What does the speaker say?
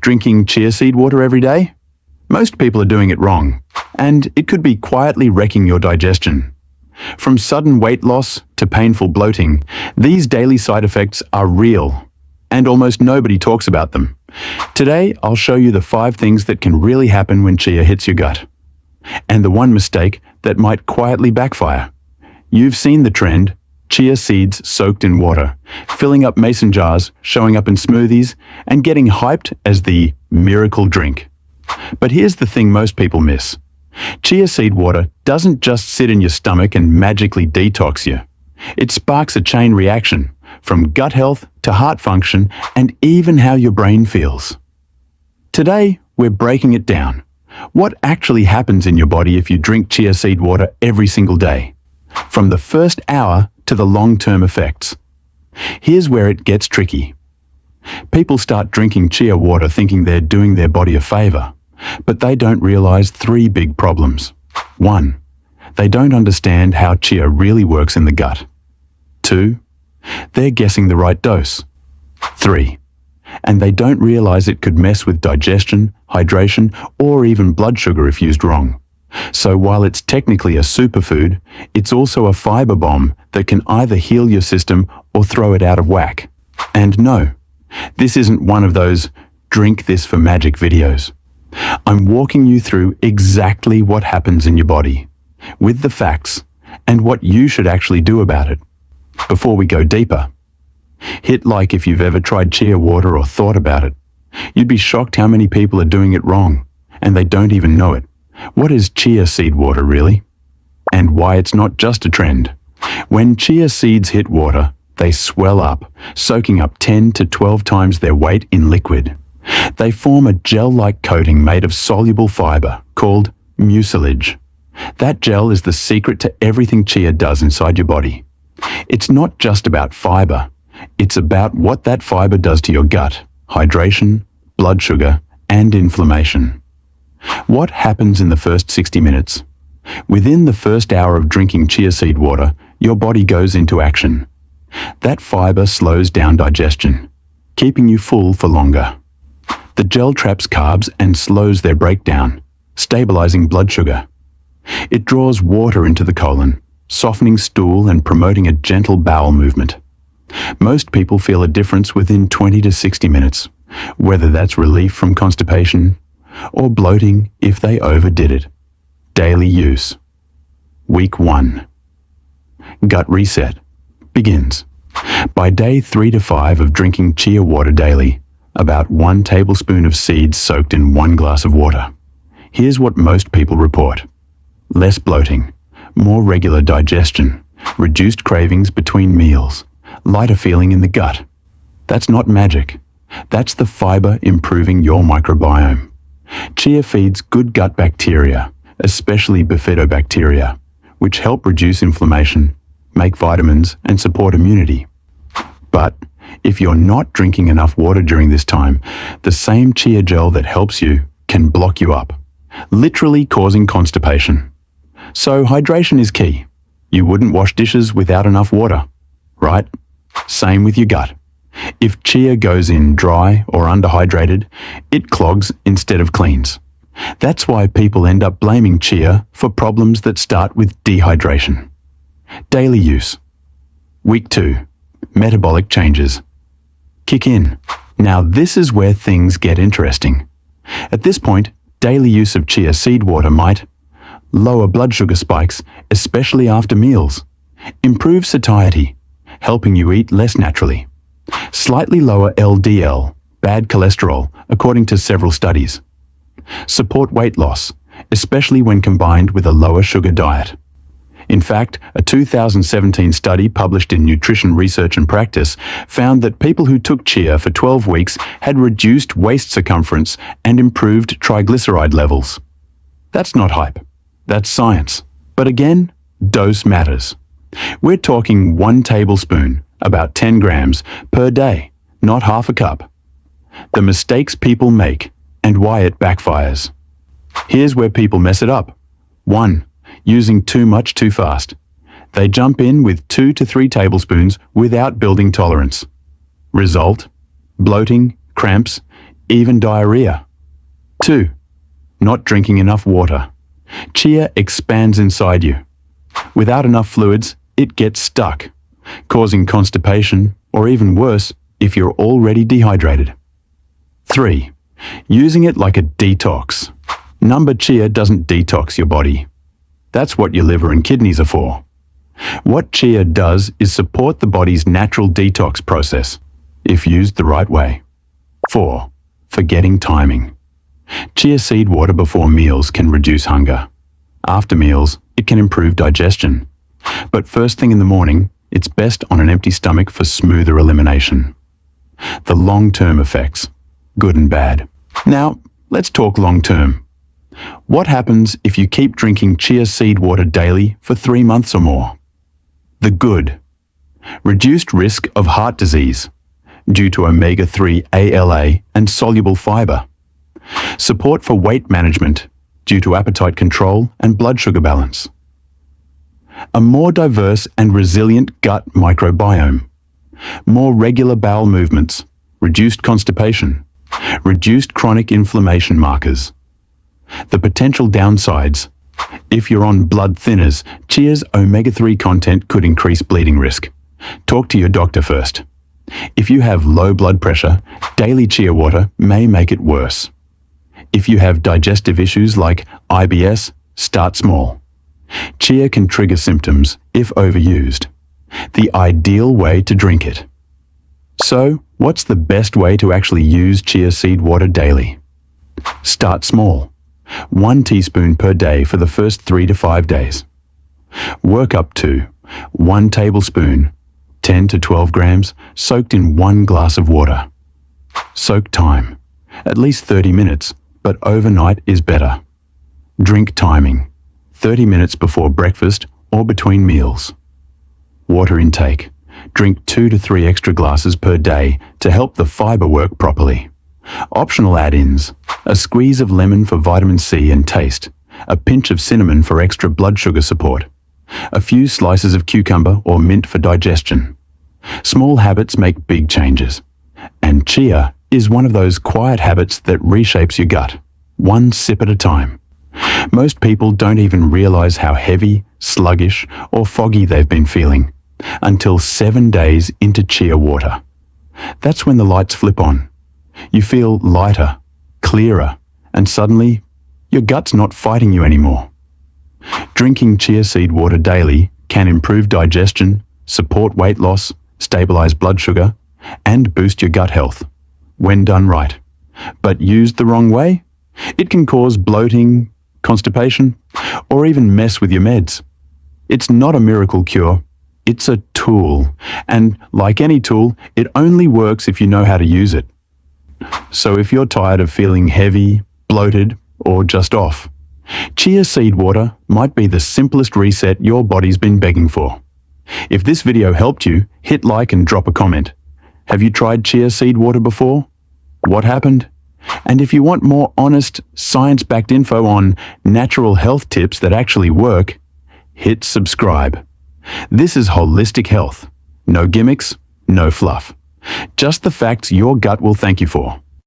Drinking chia seed water every day? Most people are doing it wrong, and it could be quietly wrecking your digestion. From sudden weight loss to painful bloating, these daily side effects are real, and almost nobody talks about them. Today, I'll show you the 5 things that can really happen when chia hits your gut, and the one mistake that might quietly backfire. You've seen the trend: chia seeds soaked in water, filling up mason jars, showing up in smoothies, and getting hyped as the miracle drink. But here's the thing most people miss. Chia seed water doesn't just sit in your stomach and magically detox you. It sparks a chain reaction, from gut health to heart function and even how your brain feels. Today, we're breaking it down. What actually happens in your body if you drink chia seed water every single day? From the first hour to the long-term effects. Here's where it gets tricky. People start drinking chia water thinking they're doing their body a favor, but they don't realize 3 big problems. 1. They don't understand how chia really works in the gut. 2. They're guessing the right dose. 3. And they don't realize it could mess with digestion, hydration, or even blood sugar if used wrong. So while it's technically a superfood, it's also a fiber bomb that can either heal your system or throw it out of whack. And no, this isn't one of those drink this for magic videos. I'm walking you through exactly what happens in your body, with the facts, and what you should actually do about it. Before we go deeper, hit like if you've ever tried chia water or thought about it. You'd be shocked how many people are doing it wrong, and they don't even know it. What is chia seed water really? And why it's not just a trend. When chia seeds hit water, they swell up, soaking up 10 to 12 times their weight in liquid. They form a gel-like coating made of soluble fiber called mucilage. That gel is the secret to everything chia does inside your body. It's not just about fiber. It's about what that fiber does to your gut, hydration, blood sugar, and inflammation. What happens in the first 60 minutes? Within the first hour of drinking chia seed water, your body goes into action. That fiber slows down digestion, keeping you full for longer. The gel traps carbs and slows their breakdown, stabilizing blood sugar. It draws water into the colon, softening stool and promoting a gentle bowel movement. Most people feel a difference within 20 to 60 minutes, whether that's relief from constipation or bloating if they overdid it. Daily use. Week 1. Gut reset begins. By day 3 to 5 of drinking chia water daily, about 1 tablespoon of seeds soaked in 1 glass of water. Here's what most people report. Less bloating, more regular digestion, reduced cravings between meals, lighter feeling in the gut. That's not magic. That's the fiber improving your microbiome. Chia feeds good gut bacteria, especially bifidobacteria, which help reduce inflammation, make vitamins, and support immunity. But if you're not drinking enough water during this time, the same chia gel that helps you can block you up, literally causing constipation. So hydration is key. You wouldn't wash dishes without enough water, right? Same with your gut. If chia goes in dry or underhydrated, it clogs instead of cleans. That's why people end up blaming chia for problems that start with dehydration. Daily use. Week 2. Metabolic changes. Kick in. Now this is where things get interesting. At this point, daily use of chia seed water might lower blood sugar spikes, especially after meals, improve satiety, helping you eat less naturally, slightly lower LDL, bad cholesterol, according to several studies, support weight loss, especially when combined with a lower sugar diet. In fact, a 2017 study published in Nutrition Research and Practice found that people who took chia for 12 weeks had reduced waist circumference and improved triglyceride levels. That's not hype. That's science. But again, dose matters. We're talking 1 tablespoon, about 10 grams, per day, not half a cup. The mistakes people make and why it backfires. Here's where people mess it up. 1. Using too much too fast. They jump in with 2 to 3 tablespoons without building tolerance. Result: bloating, cramps, even diarrhea. 2. Not drinking enough water. Chia expands inside you. Without enough fluids, it gets stuck, causing constipation, or even worse, if you're already dehydrated. 3. Using it like a detox. Number Chia doesn't detox your body. That's what your liver and kidneys are for. What Chia does is support the body's natural detox process, if used the right way. 4. Forgetting timing. Chia seed water before meals can reduce hunger. After meals, it can improve digestion. But first thing in the morning, it's best on an empty stomach for smoother elimination. The long-term effects, good and bad. Now, let's talk long-term. What happens if you keep drinking chia seed water daily for 3 months or more? The good. Reduced risk of heart disease due to omega-3 ALA and soluble fiber. Support for weight management due to appetite control and blood sugar balance. A more diverse and resilient gut microbiome. More regular bowel movements, reduced constipation, reduced chronic inflammation markers. The potential downsides. If you're on blood thinners, chia's omega-3 content could increase bleeding risk. Talk to your doctor first. If you have low blood pressure, daily chia water may make it worse. If you have digestive issues like IBS, start small. Chia can trigger symptoms if overused. The ideal way to drink it. So, what's the best way to actually use chia seed water daily? Start small. 1 teaspoon per day for the first 3 to 5 days. Work up to 1 tablespoon, 10 to 12 grams, soaked in 1 glass of water. Soak time, at least 30 minutes, but overnight is better. Drink timing, 30 minutes before breakfast or between meals. Water intake, drink 2 to 3 extra glasses per day to help the fiber work properly. Optional add-ins, a squeeze of lemon for vitamin C and taste, a pinch of cinnamon for extra blood sugar support, a few slices of cucumber or mint for digestion. Small habits make big changes, and chia is one of those quiet habits that reshapes your gut, 1 sip at a time. Most people don't even realize how heavy, sluggish, or foggy they've been feeling until 7 days into chia water. That's when the lights flip on. You feel lighter, clearer, and suddenly, your gut's not fighting you anymore. Drinking chia seed water daily can improve digestion, support weight loss, stabilize blood sugar, and boost your gut health, when done right. But used the wrong way, it can cause bloating, constipation, or even mess with your meds. It's not a miracle cure, it's a tool, and like any tool, it only works if you know how to use it. So if you're tired of feeling heavy, bloated, or just off, chia seed water might be the simplest reset your body's been begging for. If this video helped you, hit like and drop a comment. Have you tried chia seed water before? What happened? And if you want more honest, science-backed info on natural health tips that actually work, hit subscribe. This is holistic health. No gimmicks, no fluff. Just the facts your gut will thank you for.